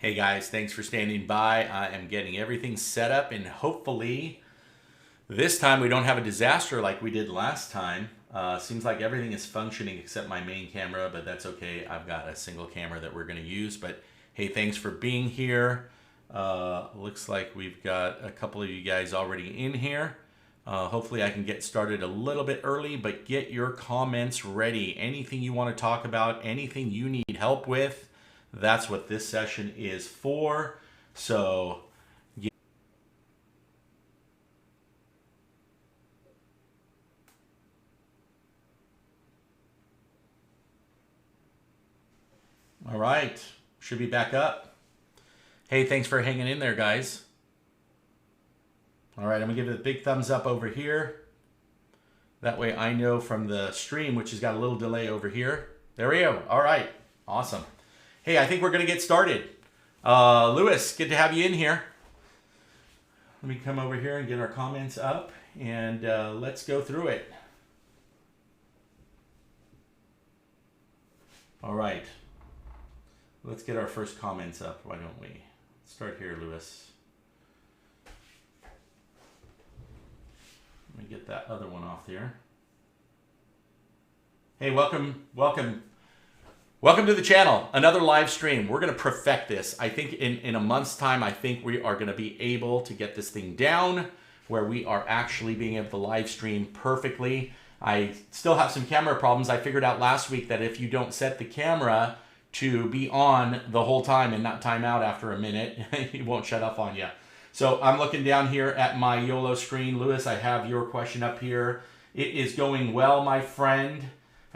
Hey guys, thanks for standing by. I am getting everything set up, and hopefully this time we don't have a disaster like we did last time. Seems like everything is functioning except my main camera, but that's okay. I've got a single camera that we're going to use. But hey, thanks for being here. Looks like we've got a couple of you guys already in here. Hopefully I can get started a little bit early, but get your comments ready. Anything you want to talk about, anything you need help with, that's what this session is for. So all right, should be back up. Hey, thanks for hanging in there, guys. All right, I'm gonna give it a big thumbs up over here. That way I know from the stream, which has got a little delay over here. There we go. All right, awesome. Hey, I think we're gonna get started. Lewis, good to have you in here. Let me come over here and get our comments up, and let's go through it. All right, let's get our first comments up, why don't we? Start here, Lewis. Let me get that other one off here. Hey, welcome to the channel. Another live stream. We're going to perfect this. I think in a month's time, I think we are going to be able to get this thing down where we are actually being able to live stream perfectly. I still have some camera problems. I figured out last week that if you don't set the camera to be on the whole time and not time out after a minute, it won't shut off on you. So I'm looking down here at my YOLO screen. Lewis, I have your question up here. It is going well, my friend.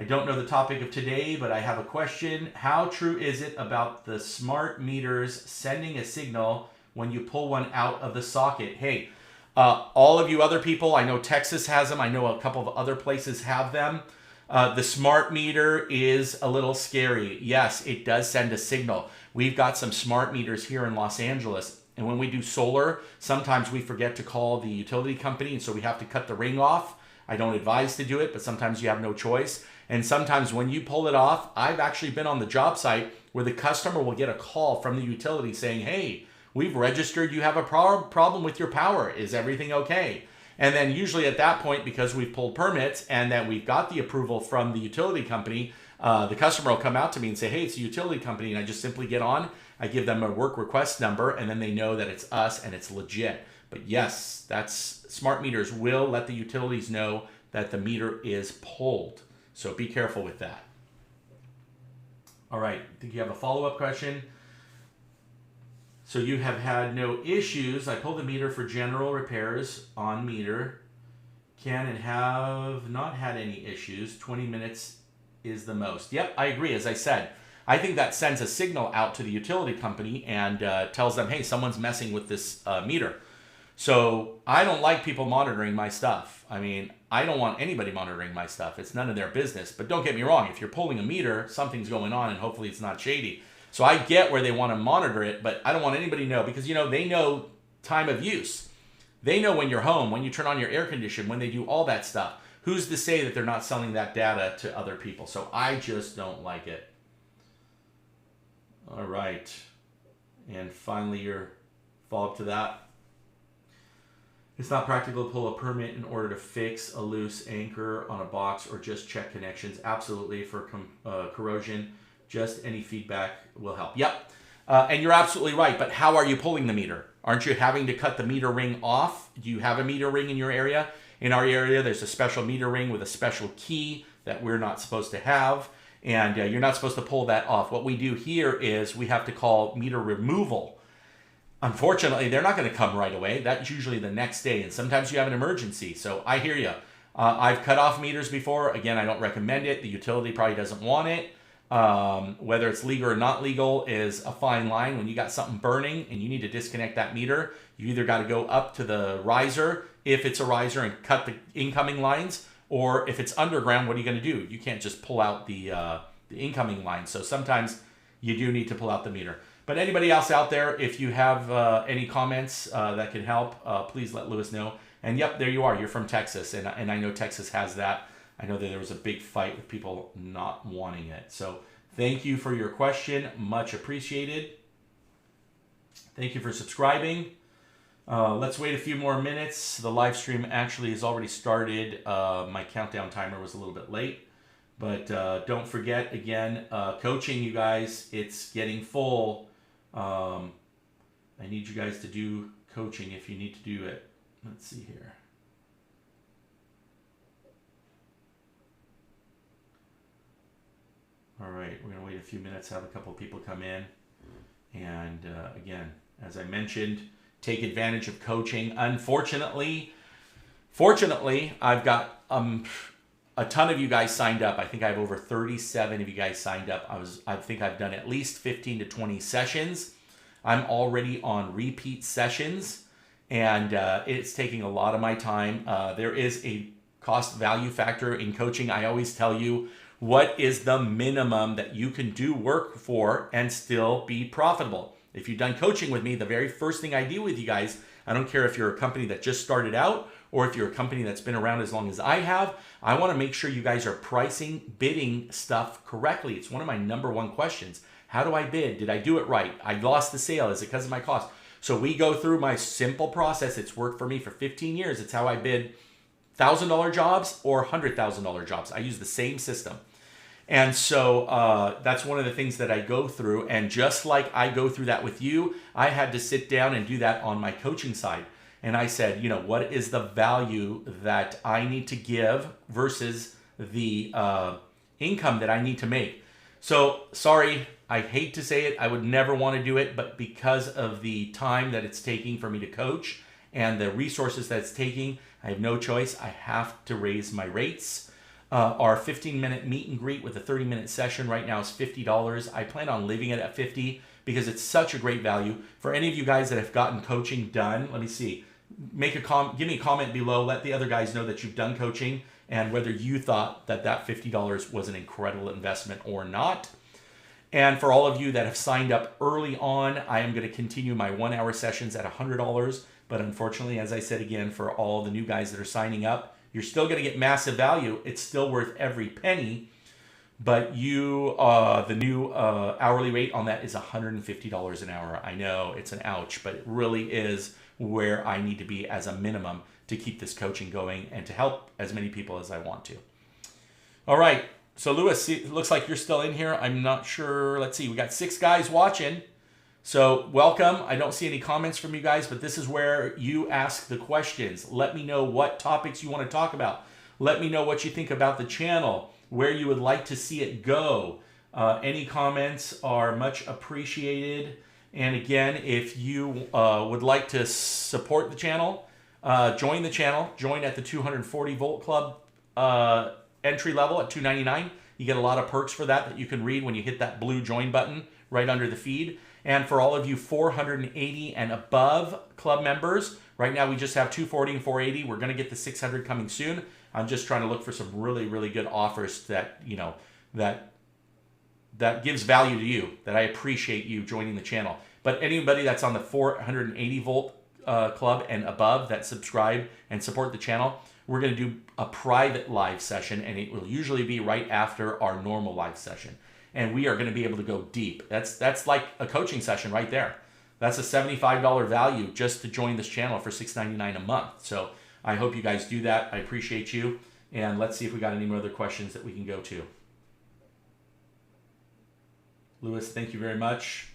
I don't know the topic of today, but I have a question. How true is it about the smart meters sending a signal when you pull one out of the socket? Hey, all of you other people, I know Texas has them. I know a couple of other places have them. The smart meter is a little scary. Yes, it does send a signal. We've got some smart meters here in Los Angeles. And when we do solar, sometimes we forget to call the utility company, and so we have to cut the ring off. I don't advise to do it, but sometimes you have no choice. And sometimes when you pull it off, I've actually been on the job site where the customer will get a call from the utility saying, hey, we've registered you have a problem with your power. Is everything okay? And then usually at that point, because we've pulled permits and that we've got the approval from the utility company, the customer will come out to me and say, hey, it's a utility company. And I just simply get on, I give them a work request number, and then they know that it's us and it's legit. But yes, smart meters will let the utilities know that the meter is pulled. So be careful with that. All right, I think you have a follow-up question. So you have had no issues. I pulled the meter for general repairs on meter. Can and have not had any issues. 20 minutes is the most. Yep, I agree. As I said, I think that sends a signal out to the utility company and tells them, hey, someone's messing with this meter. So I don't like people monitoring my stuff. I mean, I don't want anybody monitoring my stuff. It's none of their business. But don't get me wrong. If you're pulling a meter, something's going on, and hopefully it's not shady. So I get where they want to monitor it, but I don't want anybody to know because, you know, they know time of use. They know when you're home, when you turn on your air conditioner, when they do all that stuff. Who's to say that they're not selling that data to other people? So I just don't like it. All right. And finally, your follow-up to that. It's not practical to pull a permit in order to fix a loose anchor on a box or just check connections. Absolutely, for corrosion. Just any feedback will help. Yep. And you're absolutely right. But how are you pulling the meter? Aren't you having to cut the meter ring off? Do you have a meter ring in your area? In our area, there's a special meter ring with a special key that we're not supposed to have. And you're not supposed to pull that off. What we do here is we have to call meter removal. Unfortunately, they're not going to come right away. That's usually the next day. And sometimes you have an emergency. So I hear you. I've cut off meters before. Again, I don't recommend it. The utility probably doesn't want it. Whether it's legal or not legal is a fine line. When you got something burning and you need to disconnect that meter, you either got to go up to the riser, if it's a riser, and cut the incoming lines, or if it's underground, what are you going to do? You can't just pull out the incoming line. So sometimes you do need to pull out the meter. But anybody else out there, if you have any comments that can help, please let Lewis know. And yep, there you are. You're from Texas, and I know Texas has that. I know that there was a big fight with people not wanting it. So thank you for your question. Much appreciated. Thank you for subscribing. Let's wait a few more minutes. The live stream actually has already started. My countdown timer was a little bit late. But don't forget, again, coaching, you guys, it's getting full. I need you guys to do coaching if you need to do it. Let's see here. All right, we're going to wait a few minutes, have a couple of people come in. And again, as I mentioned, take advantage of coaching. Fortunately, I've got a ton of you guys signed up. I think I have over 37 of you guys signed up. I think I've done at least 15 to 20 sessions. I'm already on repeat sessions, and it's taking a lot of my time. There is a cost value factor in coaching. I always tell you, what is the minimum that you can do work for and still be profitable? If you've done coaching with me, the very first thing I do with you guys, I don't care if you're a company that just started out or if you're a company that's been around as long as I have, I want to make sure you guys are pricing, bidding stuff correctly. It's one of my number one questions. How do I bid? Did I do it right? I lost the sale. Is it because of my cost? So we go through my simple process. It's worked for me for 15 years. It's how I bid $1,000 jobs or $100,000 jobs. I use the same system. And so that's one of the things that I go through. And just like I go through that with you, I had to sit down and do that on my coaching side. And I said, you know, what is the value that I need to give versus the income that I need to make? So sorry, I hate to say it. I would never want to do it. But because of the time that it's taking for me to coach and the resources that it's taking, I have no choice. I have to raise my rates. Our 15-minute meet and greet with a 30-minute session right now is $50. I plan on leaving it at $50 because it's such a great value. For any of you guys that have gotten coaching done, let me see. Give me a comment below. Let the other guys know that you've done coaching and whether you thought that that $50 was an incredible investment or not. And for all of you that have signed up early on, I am going to continue my 1-hour sessions at $100. But unfortunately, as I said again, for all the new guys that are signing up, you're still going to get massive value. It's still worth every penny, but the new hourly rate on that is $150 an hour. I know it's an ouch, but it really is where I need to be as a minimum to keep this coaching going and to help as many people as I want to. All right. So Lewis, it looks like you're still in here. I'm not sure. Let's see. We got 6 guys watching. So welcome. I don't see any comments from you guys, but this is where you ask the questions. Let me know what topics you want to talk about. Let me know what you think about the channel, where you would like to see it go. Any comments are much appreciated. And again, if you would like to support the channel, join the channel. Join at the 240 Volt Club entry level at $2.99. You get a lot of perks for that you can read when you hit that blue join button right under the feed. And for all of you 480 and above club members, right now we just have 240 and 480. We're going to get the 600 coming soon. I'm just trying to look for some really, really good offers that, you know, that gives value to you, that I appreciate you joining the channel. But anybody that's on the 480 volt club and above that subscribe and support the channel, we're going to do a private live session, and it will usually be right after our normal live session. And we are going to be able to go deep. That's like a coaching session right there. That's a $75 value just to join this channel for $6.99 a month. So I hope you guys do that. I appreciate you. And let's see if we got any more other questions that we can go to. Lewis, thank you very much.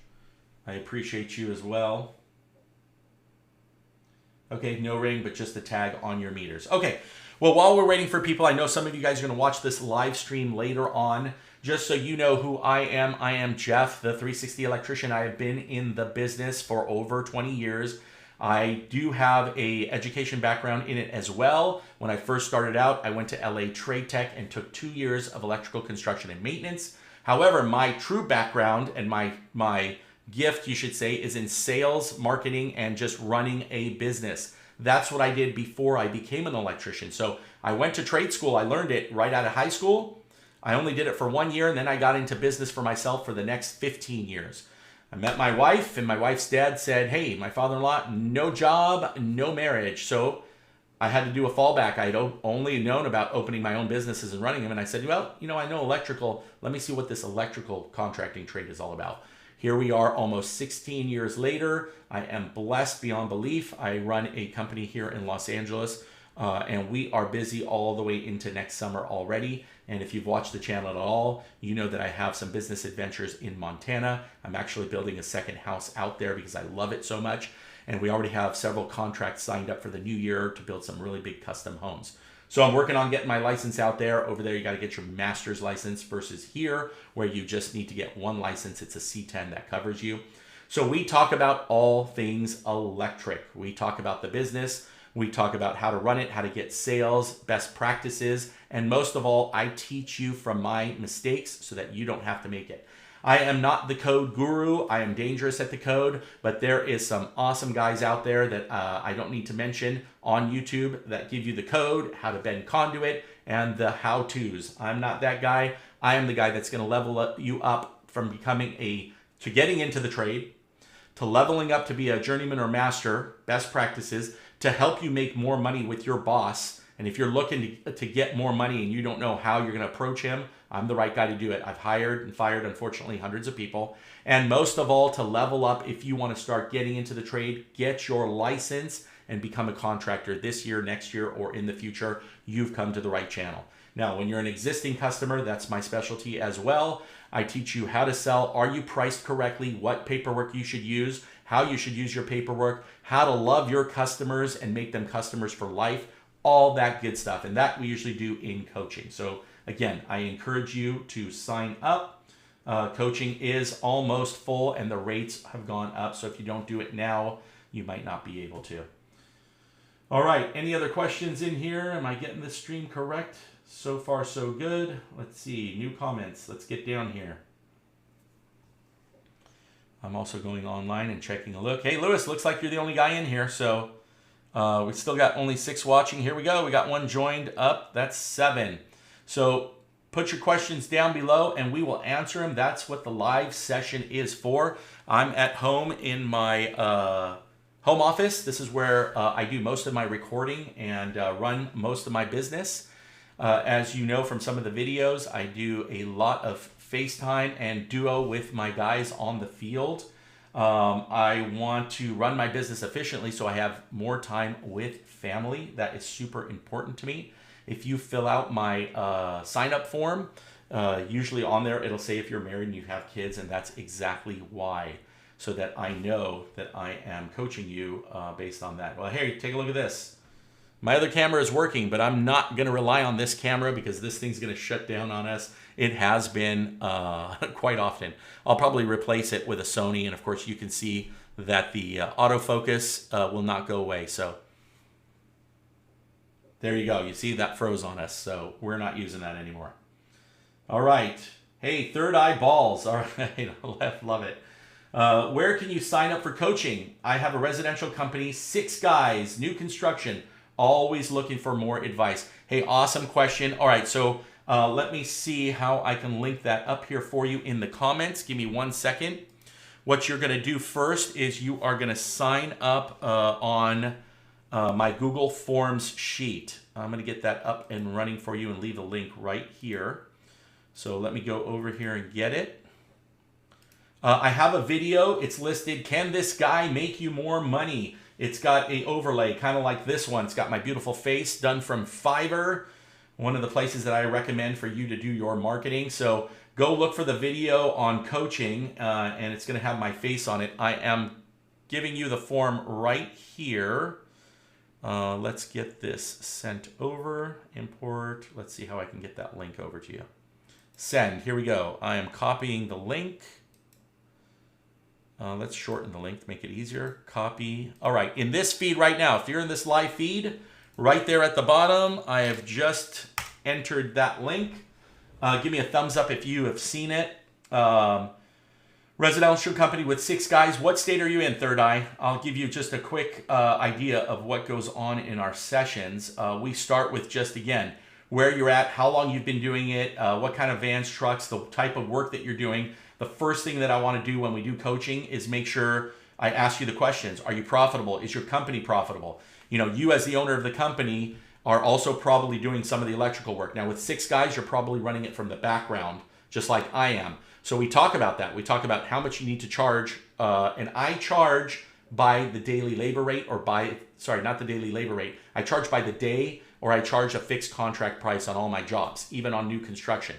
I appreciate you as well. Okay, no ring, but just a tag on your meters. Okay, well, while we're waiting for people, I know some of you guys are going to watch this live stream later on. Just so you know who I am Jeff, the 360 electrician. I have been in the business for over 20 years. I do have a education background in it as well. When I first started out, I went to LA Trade Tech and took 2 years of electrical construction and maintenance. However, my true background and my gift, you should say, is in sales, marketing, and just running a business. That's what I did before I became an electrician. So I went to trade school. I learned it right out of high school. I only did it for 1 year, and then I got into business for myself for the next 15 years. I met my wife, and my wife's dad said, hey, my father-in-law, no job, no marriage. So I had to do a fallback. I had only known about opening my own businesses and running them, and I said, well, you know, I know electrical. Let me see what this electrical contracting trade is all about. Here we are almost 16 years later. I am blessed beyond belief. I run a company here in Los Angeles, and we are busy all the way into next summer already. And if you've watched the channel at all, you know that I have some business adventures in Montana. I'm actually building a second house out there because I love it so much. And we already have several contracts signed up for the new year to build some really big custom homes. So I'm working on getting my license out there. Over there, you got to get your master's license versus here where you just need to get one license. It's a C10 that covers you. So we talk about all things electric. We talk about the business. We talk about how to run it, how to get sales, best practices, and most of all, I teach you from my mistakes so that you don't have to make it. I am not the code guru. I am dangerous at the code, but there is some awesome guys out there that I don't need to mention on YouTube that give you the code, how to bend conduit, and the how-tos. I'm not that guy. I am the guy that's going to level you up from to getting into the trade, to leveling up to be a journeyman or master, best practices, to help you make more money with your boss. And if you're looking to get more money and you don't know how you're going to approach him, I'm the right guy to do it. I've hired and fired, unfortunately, hundreds of people. And most of all, to level up, if you want to start getting into the trade, get your license and become a contractor this year, next year, or in the future, you've come to the right channel. Now, when you're an existing customer, that's my specialty as well. I teach you how to sell. Are you priced correctly? What paperwork you should use? How you should use your paperwork? How to love your customers and make them customers for life? All that good stuff. And that we usually do in coaching. So again, I encourage you to sign up. Coaching is almost full and the rates have gone up. So if you don't do it now, you might not be able to. All right. Any other questions in here? Am I getting this stream correct? So far, so good. Let's see. New comments. Let's get down here. I'm also going online and checking a look. Hey, Lewis, looks like you're the only guy in here. So we still got only 6 watching. Here we go. We got 1 joined up. That's 7. So put your questions down below and we will answer them. That's what the live session is for. I'm at home in my home office. This is where I do most of my recording and run most of my business. As you know from some of the videos, I do a lot of FaceTime and Duo with my guys on the field. I want to run my business efficiently so I have more time with family. That is super important to me. If you fill out my sign-up form, usually on there it'll say if you're married and you have kids, and that's exactly why, so that I know that I am coaching you based on that. Well, here, take a look at this. My other camera is working, but I'm not going to rely on this camera because this thing's going to shut down on us. It has been quite often. I'll probably replace it with a Sony, and of course you can see that the autofocus will not go away. So there you go. You see that froze on us, so we're not using that anymore. All right. Hey, Third Eye Balls. All right, love it. Where can you sign up for coaching? I have a residential company, 6 guys, new construction. Always looking for more advice. Hey, awesome question. All right, so let me see how I can link that up here for you in the comments. Give me 1 second. What you're going to do first is you are going to sign up on my Google Forms sheet. I'm going to get that up and running for you and leave a link right here. So let me go over here and get it. I have a video. It's listed, Can This Guy Make You More Money? It's got an overlay, kind of like this one. It's got my beautiful face done from Fiverr, one of the places that I recommend for you to do your marketing. So go look for the video on coaching, and it's going to have my face on it. I am giving you the form right here. Let's get this sent over. Import. Let's see how I can get that link over to you. Send. Here we go. I am copying the link. Let's shorten the link to make it easier. Copy. All right. In this feed right now, if you're in this live feed, right there at the bottom, I have just entered that link. Give me a thumbs up if you have seen it. Residential company with 6 guys. What state are you in, Third Eye? I'll give you just a quick idea of what goes on in our sessions. We start with just, again, where you're at, how long you've been doing it, what kind of vans, trucks, the type of work that you're doing. The first thing that I want to do when we do coaching is make sure I ask you the questions. Are you profitable? Is your company profitable? You know, you as the owner of the company are also probably doing some of the electrical work. Now with 6 guys, you're probably running it from the background, just like I am. So we talk about that. We talk about how much you need to charge, and I charge by the daily labor rate, or not the daily labor rate. I charge by the day, or I charge a fixed contract price on all my jobs, even on new construction.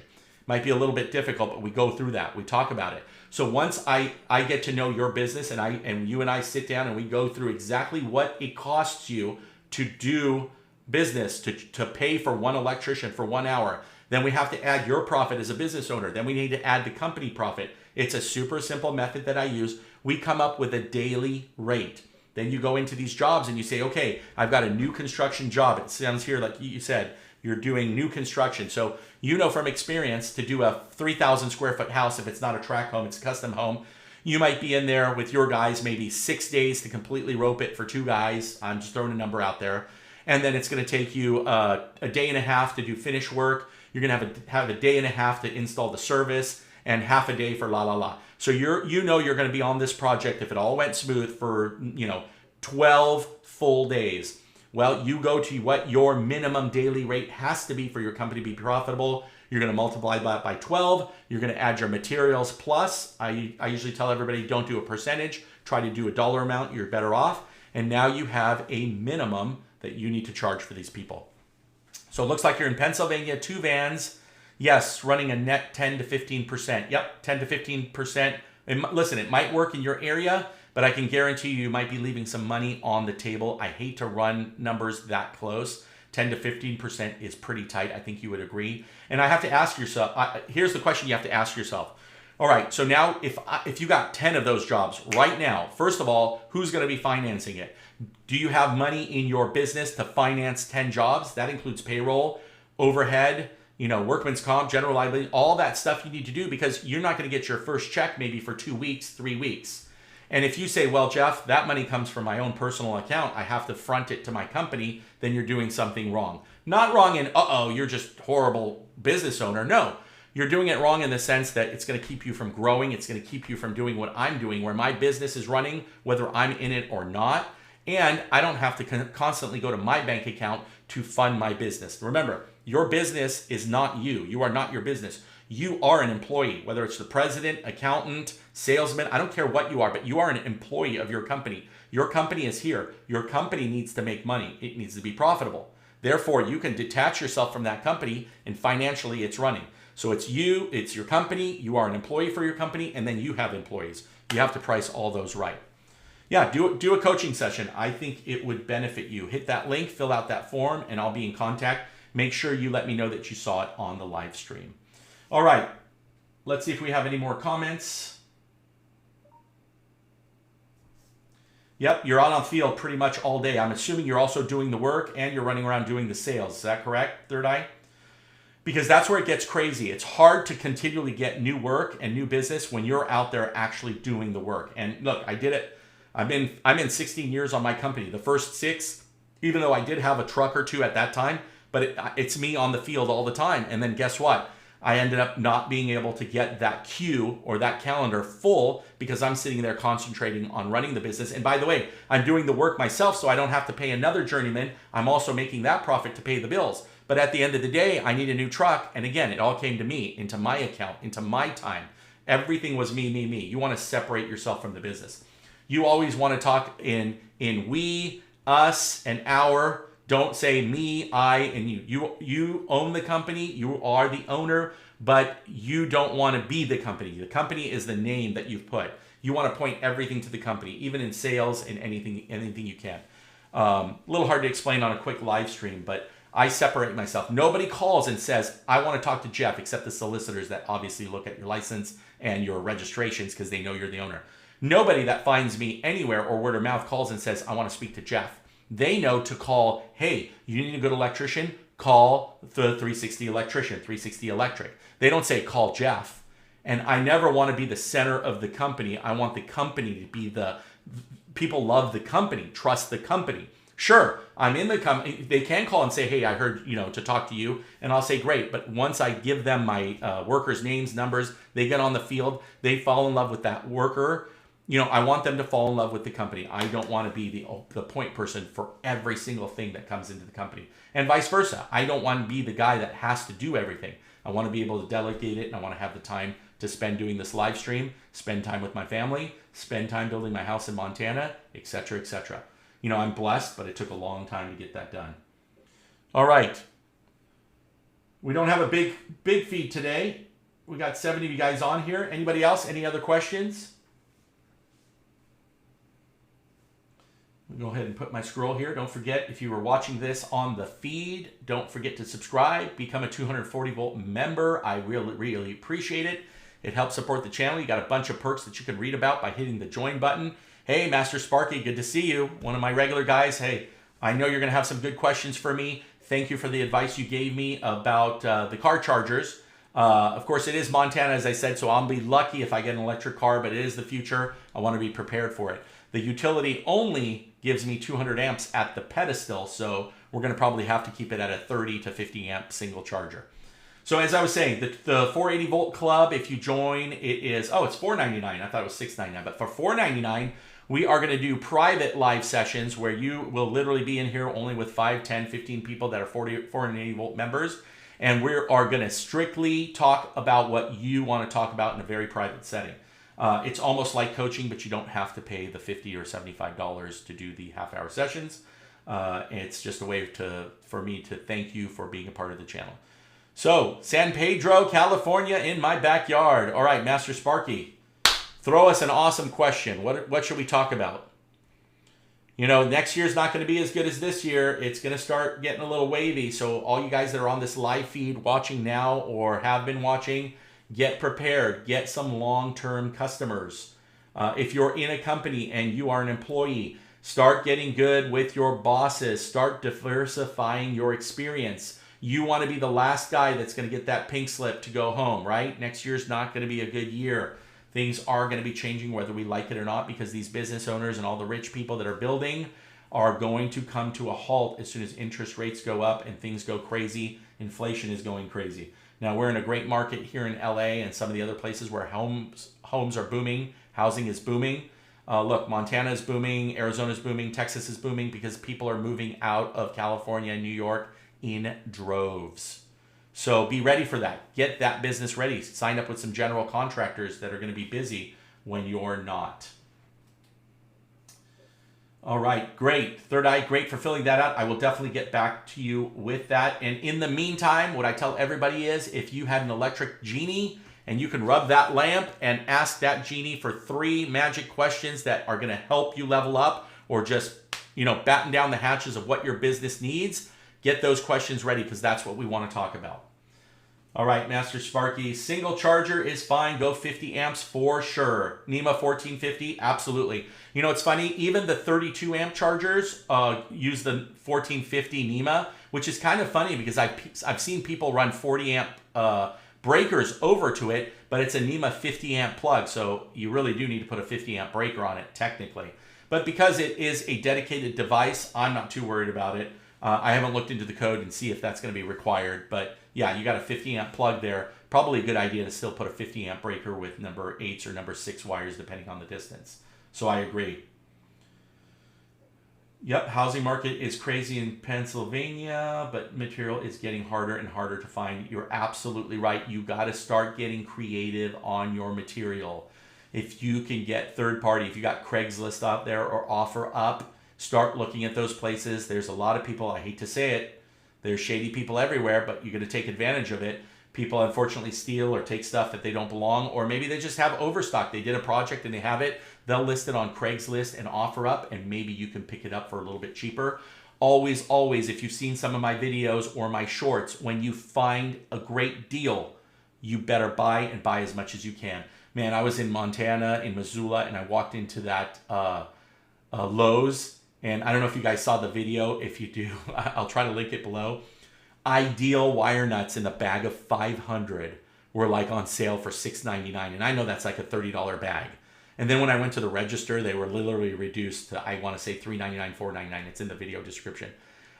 Might be a little bit difficult, but we go through that. We talk about it. So once I get to know your business, and you and I sit down and we go through exactly what it costs you to do business, to pay for one electrician for 1 hour, then we have to add your profit as a business owner. Then we need to add the company profit. It's a super simple method that I use. We come up with a daily rate. Then you go into these jobs and you say, okay, I've got a new construction job. It sounds here like you said, you're doing new construction. So you know from experience, to do a 3,000 square foot house, if it's not a tract home, it's a custom home, you might be in there with your guys maybe 6 days to completely rope it for 2 guys. I'm just throwing a number out there. And then it's going to take you a day and a half to do finish work. You're going to have a day and a half to install the service, and half a day for la. So you're going to be on this project, if it all went smooth, for 12 full days. Well, you go to what your minimum daily rate has to be for your company to be profitable. You're going to multiply that by 12. You're going to add your materials plus. I usually tell everybody, don't do a percentage. Try to do a dollar amount. You're better off. And now you have a minimum that you need to charge for these people. So it looks like you're in Pennsylvania, 2 vans. Yes, running a net 10 to 15%. Yep, 10 to 15%. And listen, it might work in your area, but I can guarantee you might be leaving some money on the table. I hate to run numbers that close. 10 to 15% is pretty tight. I think you would agree. And I have to ask yourself, here's the question you have to ask yourself. All right, so now if you got 10 of those jobs right now, first of all, who's going to be financing it? Do you have money in your business to finance 10 jobs? That includes payroll, overhead, workman's comp, general liability, all that stuff you need to do, because you're not going to get your first check maybe for 2 weeks, 3 weeks. And if you say, well, Jeff, that money comes from my own personal account, I have to front it to my company, then you're doing something wrong. Not wrong in, you're just horrible business owner. No, you're doing it wrong in the sense that it's going to keep you from growing. It's going to keep you from doing what I'm doing, where my business is running, whether I'm in it or not. And I don't have to constantly go to my bank account to fund my business. Remember, your business is not you. You are not your business. You are an employee, whether it's the president, accountant, salesman, I don't care what you are, but you are an employee of your company. Your company is here. Your company needs to make money. It needs to be profitable. Therefore, you can detach yourself from that company, and financially it's running. So it's you, it's your company, you are an employee for your company, and then you have employees. You have to price all those right. Yeah, do a coaching session. I think it would benefit you. Hit that link, fill out that form, and I'll be in contact. Make sure you let me know that you saw it on the live stream. All right, let's see if we have any more comments. Yep, you're out on field pretty much all day. I'm assuming you're also doing the work and you're running around doing the sales. Is that correct, Third Eye? Because that's where it gets crazy. It's hard to continually get new work and new business when you're out there actually doing the work. And look, I did it. I'm in 16 years on my company. The first 6, even though I did have a truck or 2 at that time, but it's me on the field all the time. And then guess what? I ended up not being able to get that queue or that calendar full because I'm sitting there concentrating on running the business. And by the way, I'm doing the work myself, so I don't have to pay another journeyman. I'm also making that profit to pay the bills. But at the end of the day, I need a new truck. And again, it all came to me, into my account, into my time. Everything was me. You want to separate yourself from the business. You always want to talk in we, us, and our. Don't say me, I, and you. You own the company. You are the owner, but you don't want to be the company. The company is the name that you've put. You want to point everything to the company, even in sales and anything you can. A little hard to explain on a quick live stream, but I separate myself. Nobody calls and says, I want to talk to Jeff, except the solicitors that obviously look at your license and your registrations because they know you're the owner. Nobody that finds me anywhere or word of mouth calls and says, I want to speak to Jeff. They know to call, hey, you need a good electrician? Call the 360 Electrician, 360 Electric. They don't say, call Jeff. And I never want to be the center of the company. I want the company to be people love the company, trust the company. Sure, I'm in the company. They can call and say, hey, I heard, to talk to you. And I'll say, great. But once I give them my workers' names, numbers, they get on the field, they fall in love with that worker. I want them to fall in love with the company. I don't want to be the point person for every single thing that comes into the company. And vice versa. I don't want to be the guy that has to do everything. I want to be able to delegate it, and I want to have the time to spend doing this live stream, spend time with my family, spend time building my house in Montana, etc., etc. You know, I'm blessed, but it took a long time to get that done. All right. We don't have a big feed today. We got 70 of you guys on here. Anybody else? Any other questions? I'll go ahead and put my scroll here. Don't forget, if you were watching this on the feed, don't forget to subscribe, become a 240 volt member. I really appreciate it. It helps support the channel. You got a bunch of perks that you can read about by hitting the join button. Hey, Master Sparky, good to see you. One of my regular guys. Hey, I know you're going to have some good questions for me. Thank you for the advice you gave me about the car chargers. Of course, it is Montana, as I said, so I'll be lucky if I get an electric car, but it is the future. I want to be prepared for it. The utility only gives me 200 amps at the pedestal, so we're going to probably have to keep it at a 30 to 50 amp single charger. So as I was saying, the 480 volt club, if you join, it is, oh, it's $4.99. I thought it was $6.99, but for $4.99, we are going to do private live sessions where you will literally be in here only with 5, 10, 15 people that are 480 volt members. And we are going to strictly talk about what you want to talk about in a very private setting. It's almost like coaching, but you don't have to pay the $50 or $75 to do the half-hour sessions. It's just a way for me to thank you for being a part of the channel. So, San Pedro, California, in my backyard. All right, Master Sparky, throw us an awesome question. What should we talk about? You know, next year's not going to be as good as this year. It's going to start getting a little wavy. So all you guys that are on this live feed watching now or have been watching, get prepared. Get some long-term customers. If you're in a company and you are an employee, start getting good with your bosses. Start diversifying your experience. You want to be the last guy that's going to get that pink slip to go home, right? Next year's not going to be a good year. Things are going to be changing whether we like it or not, because these business owners and all the rich people that are building are going to come to a halt as soon as interest rates go up and things go crazy. Inflation is going crazy. Now, we're in a great market here in LA and some of the other places where homes are booming. Housing is booming. Look, Montana is booming. Arizona is booming. Texas is booming because people are moving out of California and New York in droves. So be ready for that. Get that business ready. Sign up with some general contractors that are going to be busy when you're not. All right, great. Third Eye, great for filling that out. I will definitely get back to you with that. And in the meantime, what I tell everybody is if you had an electric genie and you can rub that lamp and ask that genie for 3 magic questions that are going to help you level up or just, you know, batten down the hatches of what your business needs, get those questions ready because that's what we want to talk about. All right, Master Sparky, single charger is fine. Go 50 amps for sure. NEMA 1450, absolutely. You know, it's funny, even the 32 amp chargers use the 1450 NEMA, which is kind of funny because I've seen people run 40 amp breakers over to it, but it's a NEMA 50 amp plug, so you really do need to put a 50 amp breaker on it technically. But because it is a dedicated device, I'm not too worried about it. I haven't looked into the code and see if that's going to be required, but yeah, you got a 50 amp plug there. Probably a good idea to still put a 50 amp breaker with number 8s or number 6 wires depending on the distance. So I agree. Yep, housing market is crazy in Pennsylvania, but material is getting harder and harder to find. You're absolutely right. You got to start getting creative on your material. If you can get third party, if you got Craigslist out there or OfferUp, start looking at those places. There's a lot of people, I hate to say it, there's shady people everywhere, but you're going to take advantage of it. People unfortunately steal or take stuff that they don't belong, or maybe they just have overstock. They did a project and they have it. They'll list it on Craigslist and OfferUp, and maybe you can pick it up for a little bit cheaper. Always, always, if you've seen some of my videos or my shorts, when you find a great deal, you better buy and buy as much as you can. Man, I was in Montana, in Missoula, and I walked into that Lowe's. And I don't know if you guys saw the video. If you do, I'll try to link it below. Ideal wire nuts in a bag of 500 were like on sale for $6.99. And I know that's like a $30 bag. And then when I went to the register, they were literally reduced to, I want to say $3.99, $4.99. It's in the video description.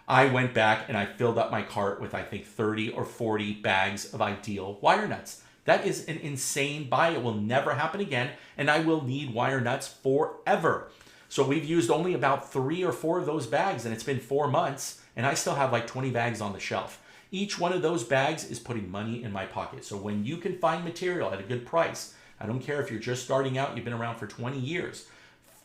I went back and I filled up my cart with, I think, 30 or 40 bags of Ideal wire nuts. That is an insane buy. It will never happen again. And I will need wire nuts forever. So we've used only about 3 or 4 of those bags, and it's been 4 months, and I still have like 20 bags on the shelf. Each one of those bags is putting money in my pocket. So when you can find material at a good price, I don't care if you're just starting out, you've been around for 20 years,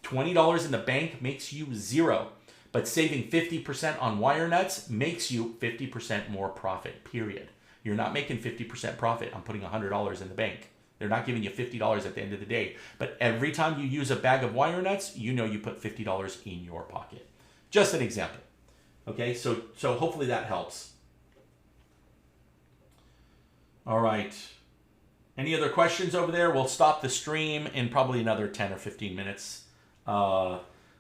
$20 in the bank makes you zero. But saving 50% on wire nuts makes you 50% more profit, period. You're not making 50% profit on putting $100 in the bank. They're not giving you $50 at the end of the day. But every time you use a bag of wire nuts, you know you put $50 in your pocket. Just an example. Okay, so hopefully that helps. All right. Any other questions over there? We'll stop the stream in probably another 10 or 15 minutes.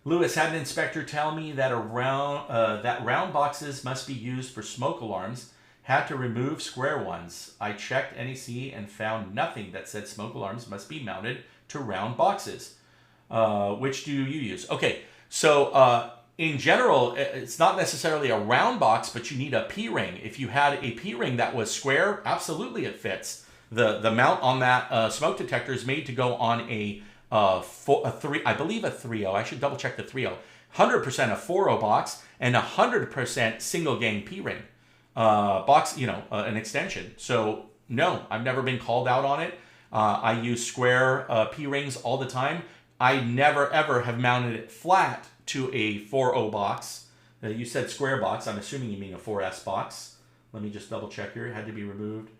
Lewis, had an inspector tell me that round boxes must be used for smoke alarms. Had to remove square ones. I checked NEC and found nothing that said smoke alarms must be mounted to round boxes. Which do you use? Okay, so in general, it's not necessarily a round box, but you need a P-ring. If you had a P-ring that was square, absolutely it fits. The mount on that smoke detector is made to go on a 3, I believe a 3.0. I should double check the 3.0. 100% a 4.0 box and 100% single gang P-ring box. An extension. So no, I've never been called out on it. I use square P-rings all the time. I never ever have mounted it flat to a 4.0 box. You said square box. I'm assuming you mean a 4S box. Let me just double check here. It had to be removed.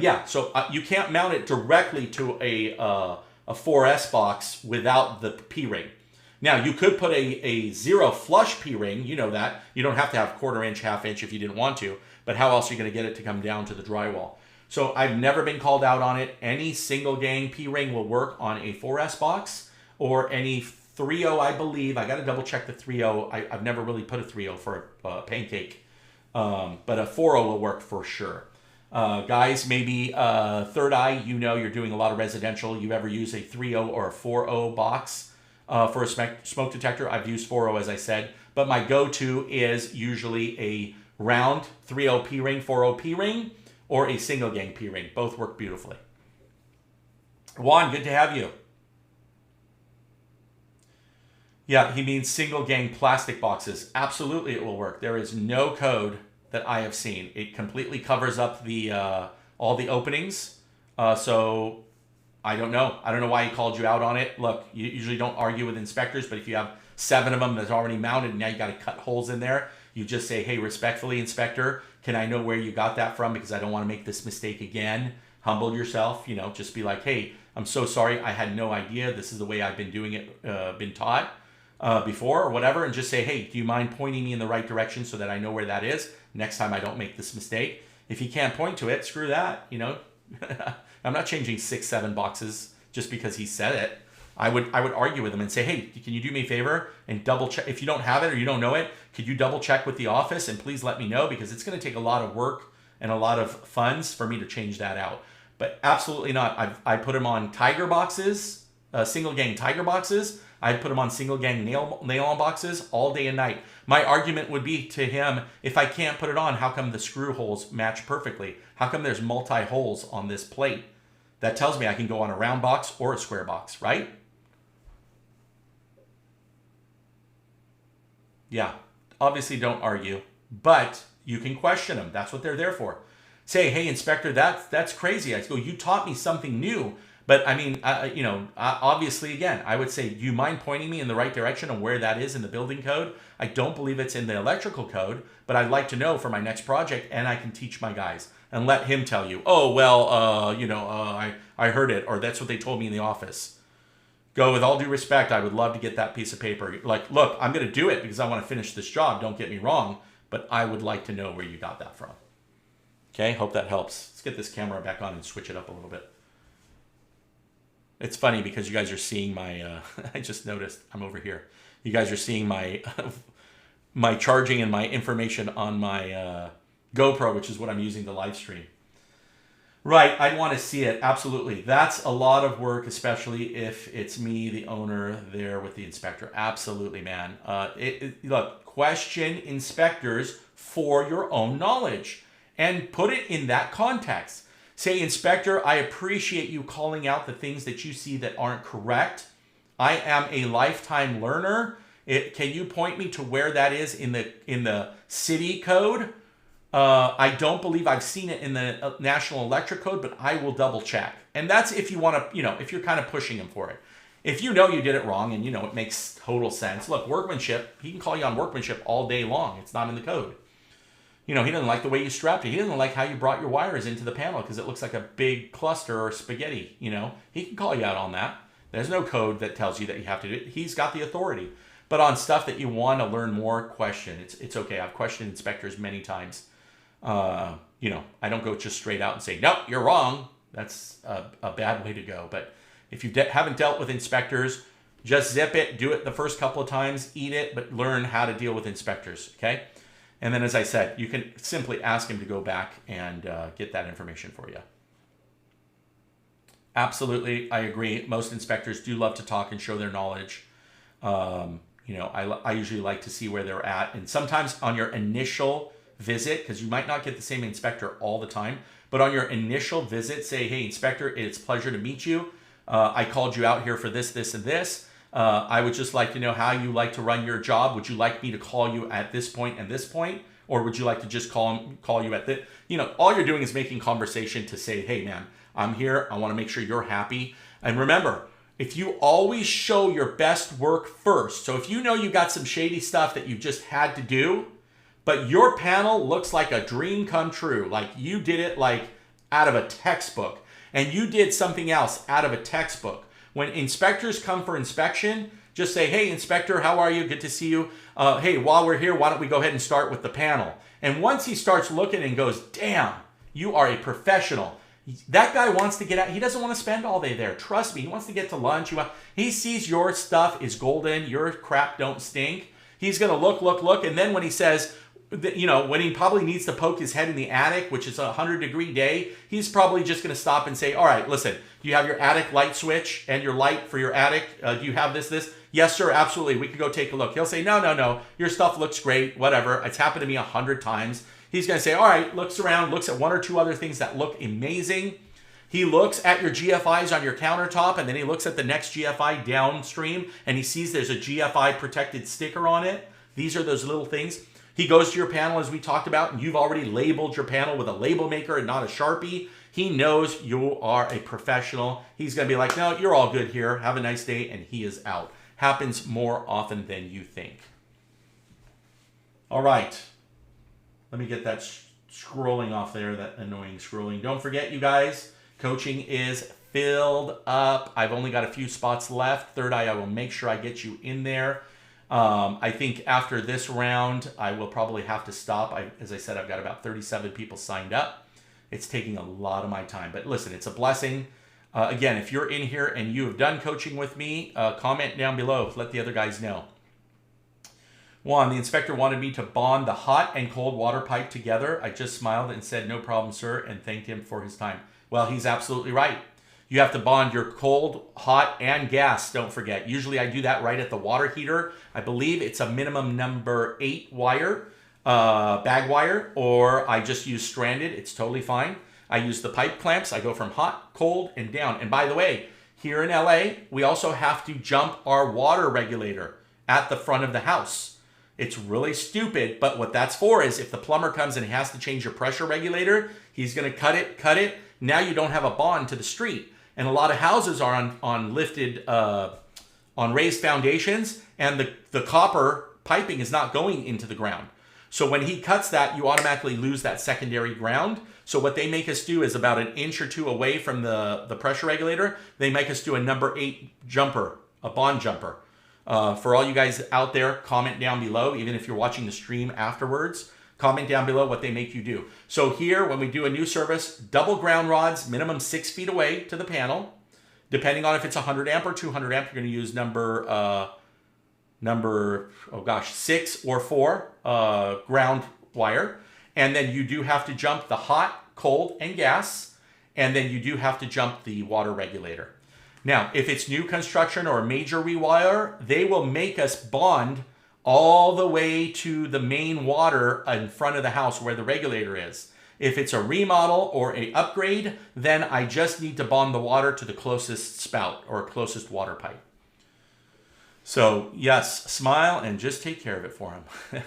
Yeah, so you can't mount it directly to a 4S box without the P-ring. Now, you could put a zero flush P-ring. You know that. You don't have to have 1/4 inch, 1/2 inch if you didn't want to. But how else are you going to get it to come down to the drywall? So I've never been called out on it. Any single gang P-ring will work on a 4S box or any 3.0, I believe. I got to double check the 3.0. I've never really put a 3.0 for a pancake. But a 4.0 will work for sure. Guys, maybe Third Eye, you're doing a lot of residential. You ever use a 3.0 or a 4.0 box for a smoke detector? I've used 4.0, as I said. But my go-to is usually a round 3.0 P-ring, 4.0 P-ring, or a single gang P-ring. Both work beautifully. Juan, good to have you. Yeah, he means single gang plastic boxes. Absolutely, it will work. There is no code that I have seen. It completely covers up the all the openings. So I don't know. I don't know why he called you out on it. Look, you usually don't argue with inspectors, but if you have 7 of them that's already mounted and now you got to cut holes in there, you just say, hey, respectfully, inspector, can I know where you got that from? Because I don't want to make this mistake again. Humble yourself, just be like, hey, I'm so sorry. I had no idea. This is the way I've been doing it, been taught before or whatever. And just say, hey, do you mind pointing me in the right direction so that I know where that is? Next time I don't make this mistake. If he can't point to it, screw that, I'm not changing 6, 7 boxes just because he said it. I would argue with him and say, hey, can you do me a favor and double check? If you don't have it or you don't know it, could you double check with the office and please let me know, because it's going to take a lot of work and a lot of funds for me to change that out. But absolutely not. I put them on tiger boxes, single gang tiger boxes. I put them on single gang nail-on boxes all day and night. My argument would be to him, if I can't put it on, how come the screw holes match perfectly? How come there's multi-holes on this plate? That tells me I can go on a round box or a square box, right? Yeah, obviously don't argue, but you can question them. That's what they're there for. Say, hey, inspector, that's crazy. I go, you taught me something new. But I mean, obviously, again, I would say, do you mind pointing me in the right direction on where that is in the building code? I don't believe it's in the electrical code, but I'd like to know for my next project, and I can teach my guys and let him tell you, oh, well, I heard it, or that's what they told me in the office. Go, with all due respect, I would love to get that piece of paper. Like, look, I'm going to do it because I want to finish this job. Don't get me wrong, but I would like to know where you got that from. Okay, hope that helps. Let's get this camera back on and switch it up a little bit. It's funny because you guys are seeing my, I just noticed I'm over here. You guys are seeing my my charging and my information on my GoPro, which is what I'm using to live stream. Right, I want to see it. Absolutely. That's a lot of work, especially if it's me, the owner, there with the inspector. Absolutely, man. Look, question inspectors for your own knowledge and put it in that context. Say, inspector, I appreciate you calling out the things that you see that aren't correct. I am a lifetime learner. Can you point me to where that is in the city code? I don't believe I've seen it in the National Electric Code, but I will double check. And that's if you want to, if you're kind of pushing him for it. If you know you did it wrong and it makes total sense. Look, workmanship, he can call you on workmanship all day long. It's not in the code. He doesn't like the way you strapped it. He doesn't like how you brought your wires into the panel because it looks like a big cluster or spaghetti. He can call you out on that. There's no code that tells you that you have to do it. He's got the authority. But on stuff that you want to learn more, question. It's okay. I've questioned inspectors many times. I don't go just straight out and say, no, you're wrong. That's a bad way to go. But if you haven't dealt with inspectors, just zip it, do it the first couple of times, eat it, but learn how to deal with inspectors, okay? And then, as I said, you can simply ask him to go back and get that information for you. Absolutely, I agree. Most inspectors do love to talk and show their knowledge. I usually like to see where they're at. And sometimes on your initial visit, because you might not get the same inspector all the time, but on your initial visit, say, hey, inspector, it's a pleasure to meet you. I called you out here for this, this, and this. I would just like to know how you like to run your job. Would you like me to call you at this point and this point? Or would you like to just call you at the, all you're doing is making conversation to say, hey, man, I'm here. I want to make sure you're happy. And remember, if you always show your best work first, so if you got some shady stuff that you just had to do, but your panel looks like a dream come true, like you did it like out of a textbook, and you did something else out of a textbook. When inspectors come for inspection, just say, hey, inspector, how are you? Good to see you. Hey, while we're here, why don't we go ahead and start with the panel? And once he starts looking and goes, damn, you are a professional. That guy wants to get out. He doesn't want to spend all day there. Trust me. He wants to get to lunch. He sees your stuff is golden. Your crap don't stink. He's going to look. And then when he says, when he probably needs to poke his head in the attic, which is a 100-degree day, he's probably just going to stop and say, all right, listen, do you have your attic light switch and your light for your attic? Do you have this? Yes, sir, absolutely. We can go take a look. He'll say, no. Your stuff looks great, whatever. It's happened to me 100 times. He's going to say, all right, looks around, looks at one or two other things that look amazing. He looks at your GFIs on your countertop, and then he looks at the next GFI downstream, and he sees there's a GFI protected sticker on it. These are those little things. He goes to your panel, as we talked about, and you've already labeled your panel with a label maker and not a Sharpie. He knows you are a professional. He's going to be like, no, you're all good here. Have a nice day, and he is out. Happens more often than you think. All right. Let me get that scrolling off there, that annoying scrolling. Don't forget, you guys, coaching is filled up. I've only got a few spots left. Third Eye, I will make sure I get you in there. I think after this round, I will probably have to stop. As I said, I've got about 37 people signed up. It's taking a lot of my time. But listen, it's a blessing. Again, if you're in here and you have done coaching with me, comment down below. Let the other guys know. One, the inspector wanted me to bond the hot and cold water pipe together. I just smiled and said, no problem, sir, and thanked him for his time. Well, he's absolutely right. You have to bond your cold, hot, and gas, don't forget. Usually I do that right at the water heater. I believe it's a minimum number 8 wire, bag wire, or I just use stranded. It's totally fine. I use the pipe clamps. I go from hot, cold, and down. And by the way, here in LA, we also have to jump our water regulator at the front of the house. It's really stupid, but what that's for is if the plumber comes and has to change your pressure regulator, he's going to cut it. Now you don't have a bond to the street. And a lot of houses are on lifted, on raised foundations, and the copper piping is not going into the ground. So when he cuts that, you automatically lose that secondary ground. So what they make us do is about an inch or two away from the pressure regulator, they make us do a number 8 jumper, a bond jumper. For all you guys out there, comment down below, even if you're watching the stream afterwards. Comment down below what they make you do. So here, when we do a new service, double ground rods, minimum 6 feet away to the panel. Depending on if it's 100 amp or 200 amp, you're going to use number 6 or 4 ground wire. And then you do have to jump the hot, cold, and gas. And then you do have to jump the water regulator. Now, if it's new construction or a major rewire, they will make us bond all the way to the main water in front of the house where the regulator is. If it's a remodel or a upgrade, then I just need to bond the water to the closest spout or closest water pipe. So yes, smile and just take care of it for him.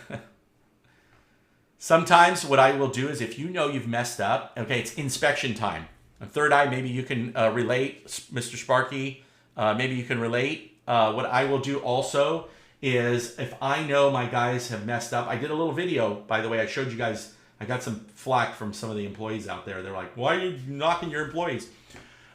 Sometimes what I will do is if you know you've messed up, okay, it's inspection time. On Third Eye, maybe you can relate, Mr. Sparky. Maybe you can relate. What I will do also is if I know my guys have messed up, I did a little video, by the way, I showed you guys, I got some flack from some of the employees out there. They're like, why are you knocking your employees?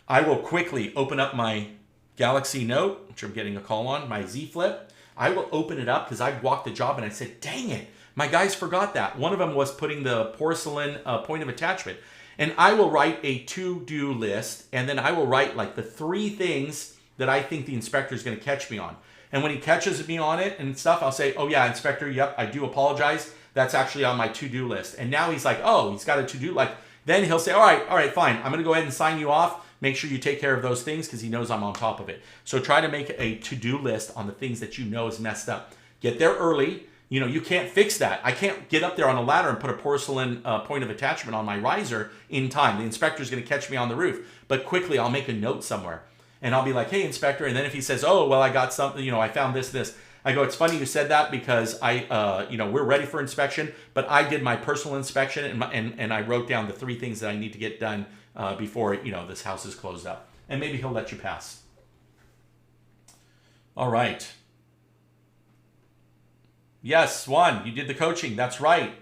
I will quickly open up my Galaxy Note, which I'm getting a call on, my Z Flip. I will open it up because I walked the job and I said, dang it, my guys forgot that. One of them was putting the porcelain point of attachment. And I will write a to-do list, and then I will write like the 3 things that I think the inspector is going to catch me on. And when he catches me on it and stuff, I'll say, oh yeah, inspector, yep, I do apologize. That's actually on my to-do list. And now he's like, oh, he's got a to-do. Like, then he'll say, all right, fine. I'm going to go ahead and sign you off. Make sure you take care of those things because he knows I'm on top of it. So try to make a to-do list on the things that you know is messed up. Get there early. You know, you can't fix that. I can't get up there on a ladder and put a porcelain point of attachment on my riser in time. The inspector's going to catch me on the roof. But quickly, I'll make a note somewhere. And I'll be like, hey, inspector. And then if he says, oh, well, I got something, you know, I found this. I go, it's funny you said that because you know, we're ready for inspection. But I did my personal inspection and I wrote down the 3 things that I need to get done before, you know, this house is closed up. And maybe he'll let you pass. All right. Yes, Swan, you did the coaching. That's right.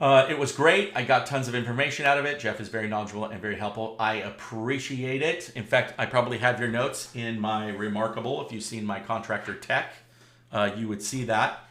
It was great. I got tons of information out of it. Jeff is very knowledgeable and very helpful. I appreciate it. In fact, I probably have your notes in my Remarkable. If you've seen my Contractor Tech, you would see that.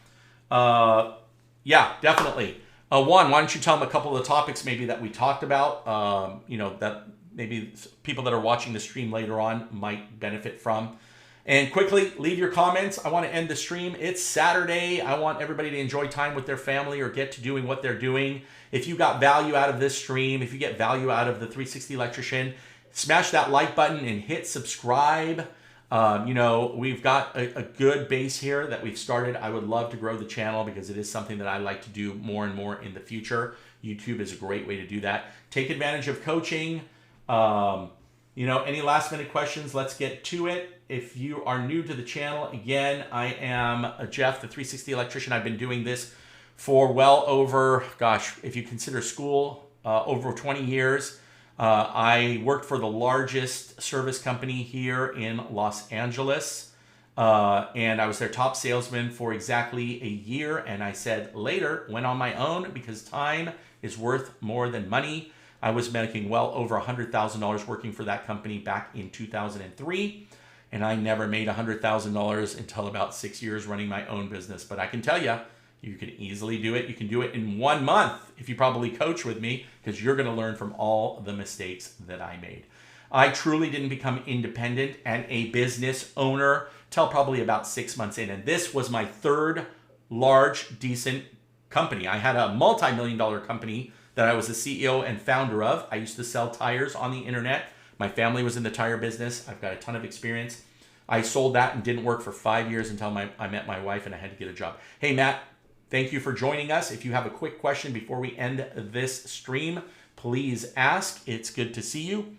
Yeah, definitely. Juan, why don't you tell them a couple of the topics maybe that we talked about, you know, that maybe people that are watching the stream later on might benefit from. And quickly, leave your comments. I want to end the stream. It's Saturday. I want everybody to enjoy time with their family or get to doing what they're doing. If you got value out of this stream, if you get value out of the 360 Electrician, smash that like button and hit subscribe. You know, we've got a good base here that we've started. I would love to grow the channel because it is something that I like to do more and more in the future. YouTube is a great way to do that. Take advantage of coaching. You know, any last minute questions, let's get to it. If you are new to the channel, again, I am Jeff, the 360 Electrician. I've been doing this for well over, gosh, if you consider school, over 20 years. I worked for the largest service company here in Los Angeles, and I was their top salesman for exactly a year. And I said later, went on my own because time is worth more than money. I was making well over $100,000 working for that company back in 2003. And I never made $100,000 until about 6 years running my own business. But I can tell you, you can easily do it. You can do it in 1 month if you probably coach with me because you're going to learn from all the mistakes that I made. I truly didn't become independent and a business owner till probably about 6 months in. And this was my 3rd large, decent company. I had a multi-million-dollar company that I was the CEO and founder of. I used to sell tires on the internet. My family was in the tire business. I've got a ton of experience. I sold that and didn't work for 5 years until I met my wife and I had to get a job. Hey, Matt, thank you for joining us. If you have a quick question before we end this stream, please ask. It's good to see you.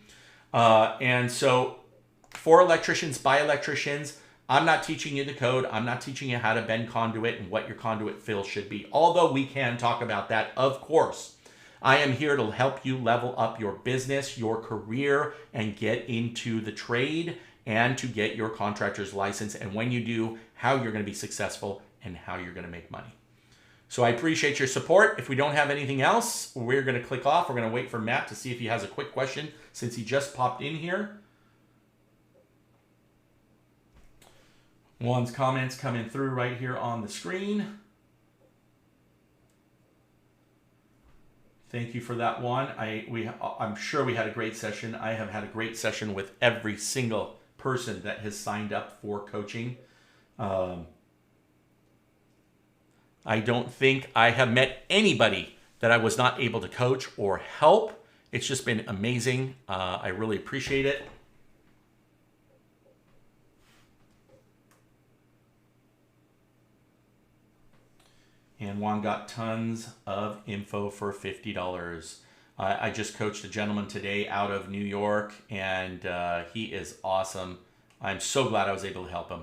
And so for electricians, by electricians, I'm not teaching you the code. I'm not teaching you how to bend conduit and what your conduit fill should be. Although we can talk about that, of course. I am here to help you level up your business, your career, and get into the trade and to get your contractor's license. And when you do, how you're going to be successful and how you're going to make money. So I appreciate your support. If we don't have anything else, we're going to click off. We're going to wait for Matt to see if he has a quick question since he just popped in here. Juan's comments coming through right here on the screen. Thank you for that one. I'm sure we had a great session. I have had a great session with every single person that has signed up for coaching. I don't think I have met anybody that I was not able to coach or help. It's just been amazing. I really appreciate it. And Juan got tons of info for $50. I just coached a gentleman today out of New York, and he is awesome. I'm so glad I was able to help him.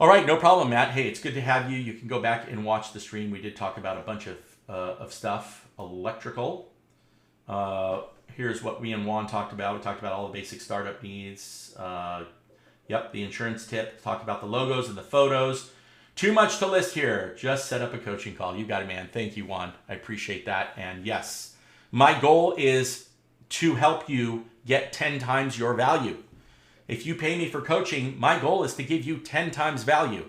All right, no problem, Matt. Hey, it's good to have you. You can go back and watch the stream. We did talk about a bunch of stuff, electrical. Here's what we and Juan talked about. We talked about all the basic startup needs. Yep, the insurance tip. Talked about the logos and the photos. Too much to list here. Just set up a coaching call. You got it, man. Thank you, Juan. I appreciate that. And yes, my goal is to help you get 10 times your value. If you pay me for coaching, my goal is to give you 10 times value.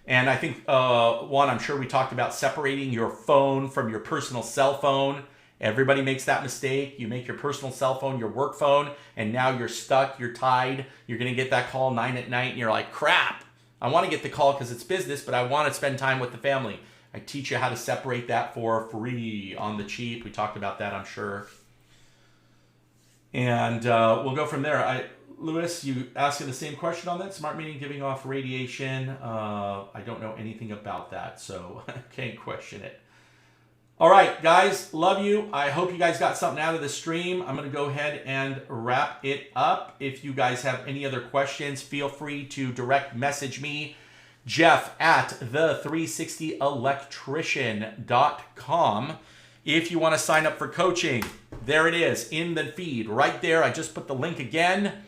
And I think, Juan, I'm sure we talked about separating your phone from your personal cell phone. Everybody makes that mistake. You make your personal cell phone your work phone, and now you're stuck, you're tied. You're going to get that call 9 at night, and you're like, crap, I want to get the call because it's business, but I want to spend time with the family. I teach you how to separate that for free on the cheap. We talked about that, I'm sure. And we'll go from there. Lewis, you asking the same question on that? Smart meter giving off radiation. I don't know anything about that, so I can't question it. All right, guys, love you. I hope you guys got something out of the stream. I'm going to go ahead and wrap it up. If you guys have any other questions, feel free to direct message me, Jeff at the360electrician.com. If you want to sign up for coaching, there it is in the feed right there. I just put the link again.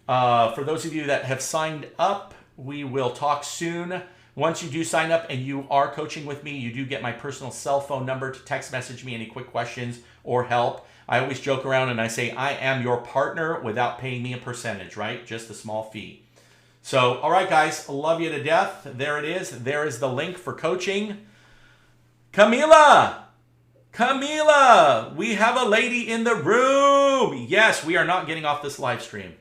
For those of you that have signed up, we will talk soon. Once you do sign up and you are coaching with me, you do get my personal cell phone number to text message me any quick questions or help. I always joke around and I say, I am your partner without paying me a percentage, right? Just a small fee. So, all right, guys, love you to death. There it is. There is the link for coaching. Camila, we have a lady in the room. Yes, we are not getting off this live stream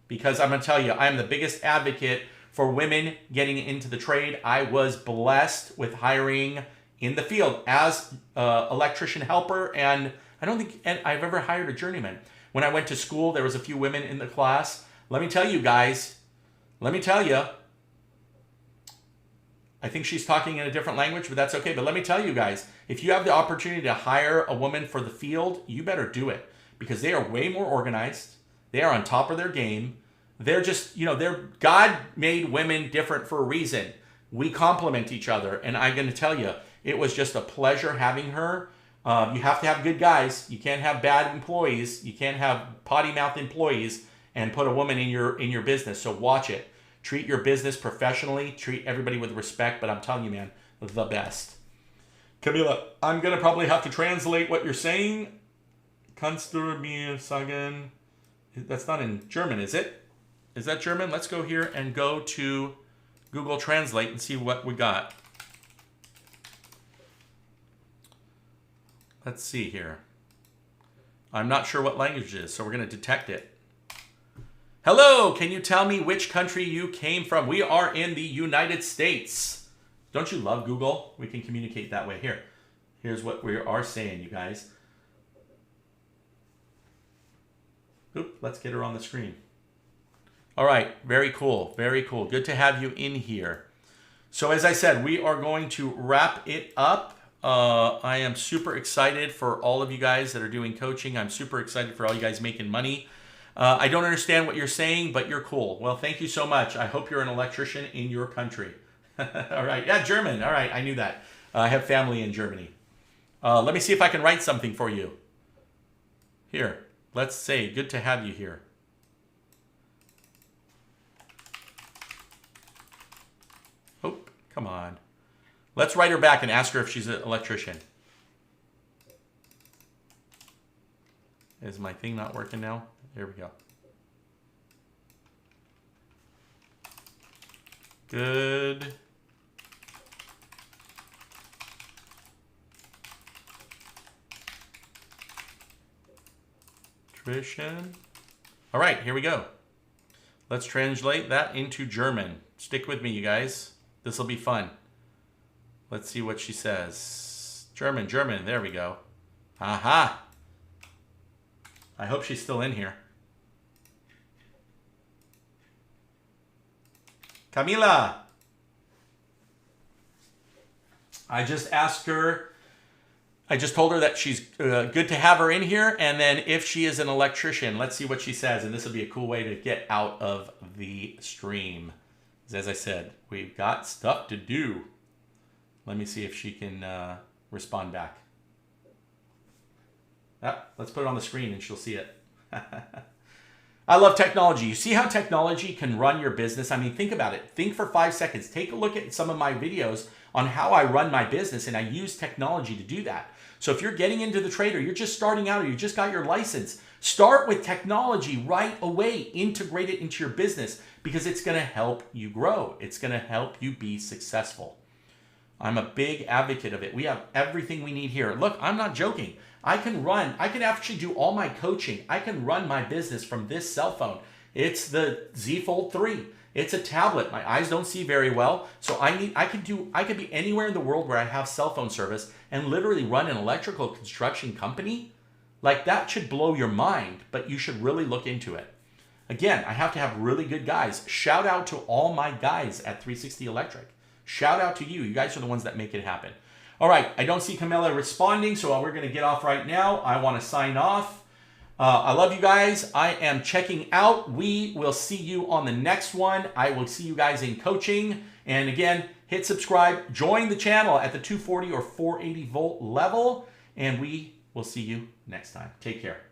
because I'm going to tell you, I am the biggest advocate for women getting into the trade. I was blessed with hiring in the field as electrician helper, and I don't think I've ever hired a journeyman. When I went to school, there was a few women in the class. Let me tell you guys, I think she's talking in a different language, but that's okay. But let me tell you guys, if you have the opportunity to hire a woman for the field, you better do it because they are way more organized. They are on top of their game. They're just, God made women different for a reason. We complement each other. And I'm going to tell you, it was just a pleasure having her. You have to have good guys. You can't have bad employees. You can't have potty mouth employees and put a woman in your business. So watch it. Treat your business professionally. Treat everybody with respect. But I'm telling you, man, the best. Camila, I'm going to probably have to translate what you're saying. Kannst du mir sagen? That's not in German, is it? Is that German? Let's go here and go to Google Translate and see what we got. Let's see here. I'm not sure what language it is, so we're going to detect it. Hello, can you tell me which country you came from? We are in the United States. Don't you love Google? We can communicate that way. Here. Here's what we are saying, you guys. Oop, let's get her on the screen. All right, very cool, very cool. Good to have you in here. So as I said, we are going to wrap it up. I am super excited for all of you guys that are doing coaching. I'm super excited for all you guys making money. I don't understand what you're saying, but you're cool. Well, thank you so much. I hope you're an electrician in your country. All right, yeah, German. All right, I knew that. I have family in Germany. Let me see if I can write something for you. Here, let's say, good to have you here. Oh, come on. Let's write her back and ask her if she's an electrician. Is my thing not working now? There we go. Good. Electrician. All right, here we go. Let's translate that into German. Stick with me, you guys. This will be fun. Let's see what she says. German, there we go. Aha. I hope she's still in here. Camila. I just asked her, I just told her that she's good to have her in here, and then if she is an electrician, let's see what she says, and this will be a cool way to get out of the stream. As I said, we've got stuff to do. Let me see if she can respond back. Let's put it on the screen and she'll see it. I love technology. You see how technology can run your business? I mean, think about it. Think for 5 seconds. Take a look at some of my videos on how I run my business, and I use technology to do that. So if you're getting into the trade, or you're just starting out, or you just got your license, start with technology right away. Integrate it into your business because it's going to help you grow. It's going to help you be successful. I'm a big advocate of it. We have everything we need here. Look, I'm not joking. I can actually do all my coaching. I can run my business from this cell phone. It's the Z Fold 3. It's a tablet. My eyes don't see very well. So I could be anywhere in the world where I have cell phone service and literally run an electrical construction company. Like, that should blow your mind, but you should really look into it. Again, I have to have really good guys. Shout out to all my guys at 360 Electric. Shout out to you. You guys are the ones that make it happen. All right, I don't see Camilla responding, so we're going to get off right now. I want to sign off. I love you guys. I am checking out. We will see you on the next one. I will see you guys in coaching. And again, hit subscribe. Join the channel at the 240 or 480 volt level. And we will see you next time. Take care.